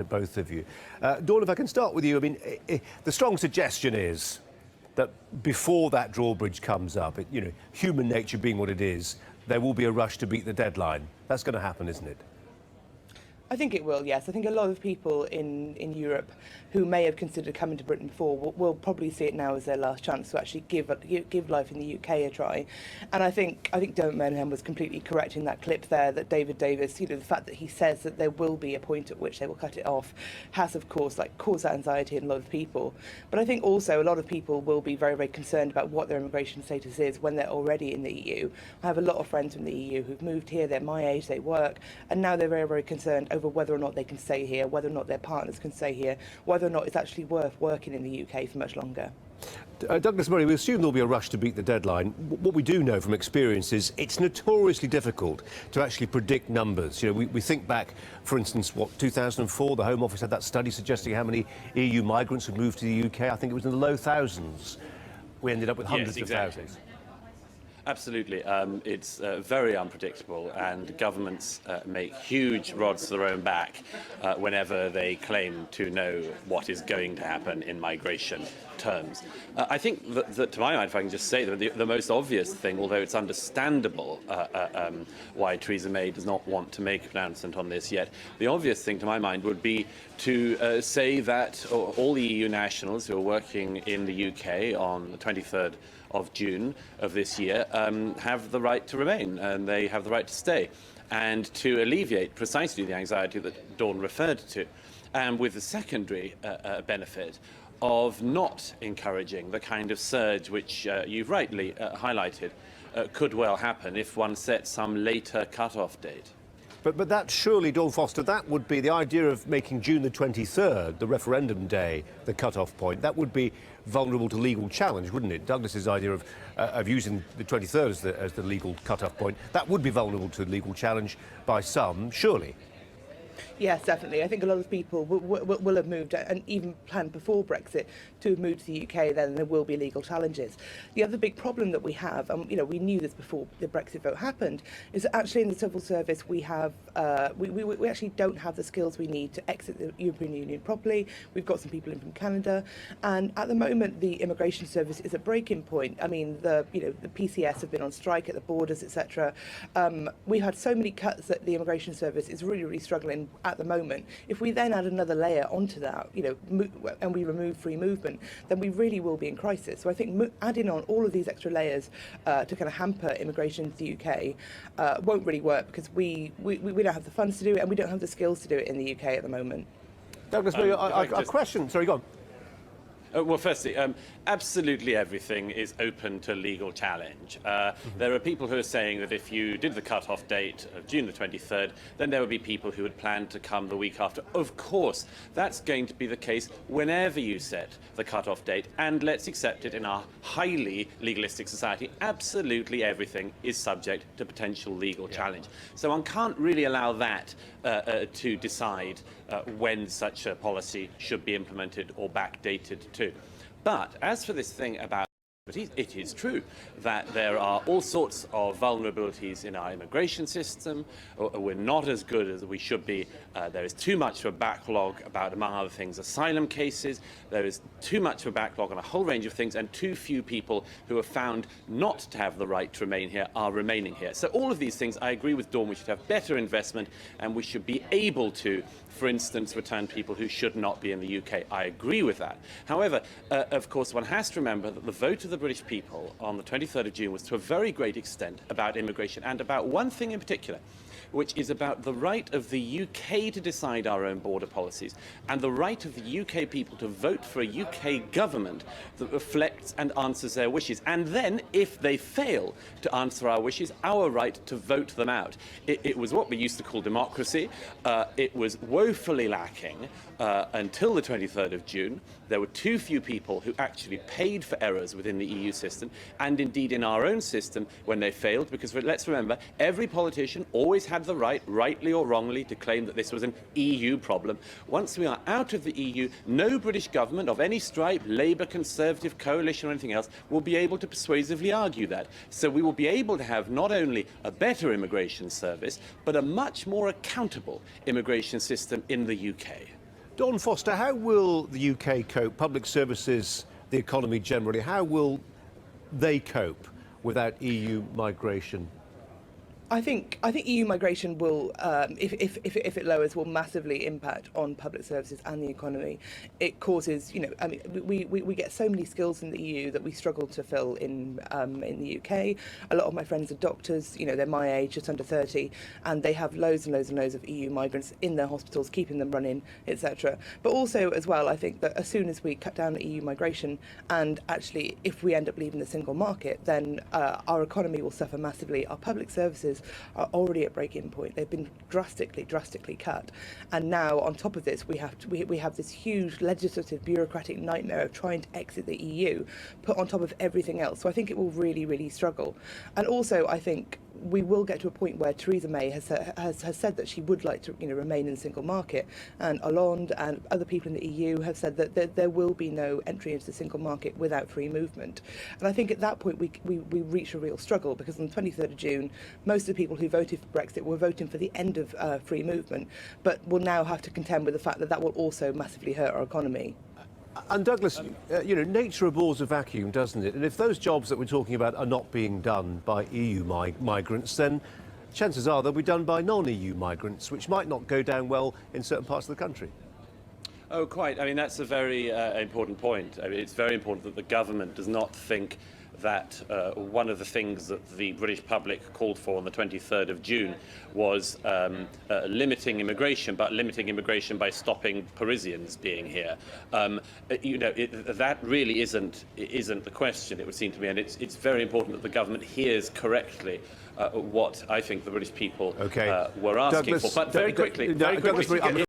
both of you. Dawn, if I can start with you, I mean, the strong suggestion is that before that drawbridge comes up, human nature being what it is, there will be a rush to beat the deadline. That's going to happen, isn't it? I think it will, yes. I think a lot of people in Europe who may have considered coming to Britain before will probably see it now as their last chance to actually give life in the UK a try. And I think Dermot Moynihan was completely correct in that clip there, that David Davis, the fact that he says that there will be a point at which they will cut it off has, of course, caused that anxiety in a lot of people. But I think also a lot of people will be very, very concerned about what their immigration status is when they're already in the EU. I have a lot of friends from the EU who've moved here, they're my age, they work, and now they're very, very concerned over whether or not they can stay here, whether or not their partners can stay here, whether or not it's actually worth working in the UK for much longer. Douglas Murray, we assume there'll be a rush to beat the deadline. What we do know from experience is it's notoriously difficult to actually predict numbers. We think back, for instance, 2004, the Home Office had that study suggesting how many EU migrants had moved to the UK. I think it was in the low thousands. We ended up with hundreds of thousands. Absolutely. It's very unpredictable, and governments make huge rods to their own back whenever they claim to know what is going to happen in migration terms. I think that, to my mind, if I can just say, that the most obvious thing, although it's understandable why Theresa May does not want to make a pronouncement on this yet, the obvious thing, to my mind, would be to say that all the EU nationals who are working in the UK on the 23rd of June of this year have the right to remain, and they have the right to stay, and to alleviate precisely the anxiety that Dawn referred to, and with the secondary benefit of not encouraging the kind of surge which you've rightly highlighted could well happen if one sets some later cut-off date. But that surely, Dawn Foster, that would be the idea of making June the 23rd, the referendum day, the cut-off point. That would be vulnerable to legal challenge, wouldn't it? Douglas's idea of using the 23rd as the legal cut-off point, that would be vulnerable to legal challenge by some, surely. Yes, definitely. I think a lot of people will have moved, and even planned before Brexit, to have moved to the UK. Then there will be legal challenges. The other big problem that we have, and we knew this before the Brexit vote happened, is that actually in the civil service we have we actually don't have the skills we need to exit the European Union properly. We've got some people in from Canada, and at the moment the immigration service is at breaking point. I mean, the PCS have been on strike at the borders, etc. We've had so many cuts that the immigration service is really, really struggling at the moment. If we then add another layer onto that, and we remove free movement, then we really will be in crisis. So I think adding on all of these extra layers to kind of hamper immigration to the UK won't really work, because we don't have the funds to do it, and we don't have the skills to do it in the UK at the moment. Douglas, a question. Sorry, go on. Well, firstly, absolutely everything is open to legal challenge. There are people who are saying that if you did the cut-off date of June the 23rd, then there would be people who would plan to come the week after. Of course, that's going to be the case whenever you set the cut-off date, and let's accept it, in our highly legalistic society, absolutely everything is subject to potential legal challenge. So one can't really allow that to decide when such a policy should be implemented or backdated to. But as for this thing about it is true that there are all sorts of vulnerabilities in our immigration system. We're not as good as we should be. There is too much of a backlog about, among other things, asylum cases. There is too much of a backlog on a whole range of things, and too few people who are found not to have the right to remain here are remaining here. So all of these things, I agree with Dawn, we should have better investment, and we should be able to, for instance, return people who should not be in the UK. I agree with that. However, of course, one has to remember that the vote of the British people on the 23rd of June was to a very great extent about immigration, and about one thing in particular, which is about the right of the UK to decide our own border policies, and the right of the UK people to vote for a UK government that reflects and answers their wishes. And then, if they fail to answer our wishes, our right to vote them out. It was what we used to call democracy. It was woefully lacking until the 23rd of June. There were too few people who actually paid for errors within the EU system, and indeed in our own system when they failed, because let's remember, every politician always had the right, rightly or wrongly, to claim that this was an EU problem. Once we are out of the EU, no British government of any stripe, Labour, Conservative, Coalition or anything else, will be able to persuasively argue that. So we will be able to have not only a better immigration service, but a much more accountable immigration system in the UK. Dawn Foster, how will the UK cope, public services, the economy generally, how will they cope without EU migration? I think EU migration will, if it lowers, will massively impact on public services and the economy. It causes, I mean, we get so many skills in the EU that we struggle to fill in the UK. A lot of my friends are doctors, they're my age, just under 30, and they have loads and loads and loads of EU migrants in their hospitals, keeping them running, etc. But also, as well, I think that as soon as we cut down EU migration, and actually, if we end up leaving the single market, then our economy will suffer massively. Our public services are already at break-in point. They've been drastically cut, and now on top of this we have this huge legislative bureaucratic nightmare of trying to exit the EU put on top of everything else. So I think it will really struggle. And also I think we will get to a point where Theresa May has said that she would like to remain in the single market, and Hollande and other people in the EU have said that there will be no entry into the single market without free movement. And I think at that point we reach a real struggle, because on the 23rd of June most of the people who voted for Brexit were voting for the end of free movement, but will now have to contend with the fact that will also massively hurt our economy. And Douglas, nature abhors a vacuum, doesn't it? And if those jobs that we're talking about are not being done by EU migrants, then chances are they'll be done by non-EU migrants, which might not go down well in certain parts of the country. Oh, quite. I mean, that's a very important point. I mean, it's very important that the government does not think that one of the things that the British public called for on the 23rd of June was limiting immigration, but limiting immigration by stopping Parisians being here. That really isn't the question, it would seem to me, and it's very important that the government hears correctly what I think the British people were asking Douglas, for. But very quickly,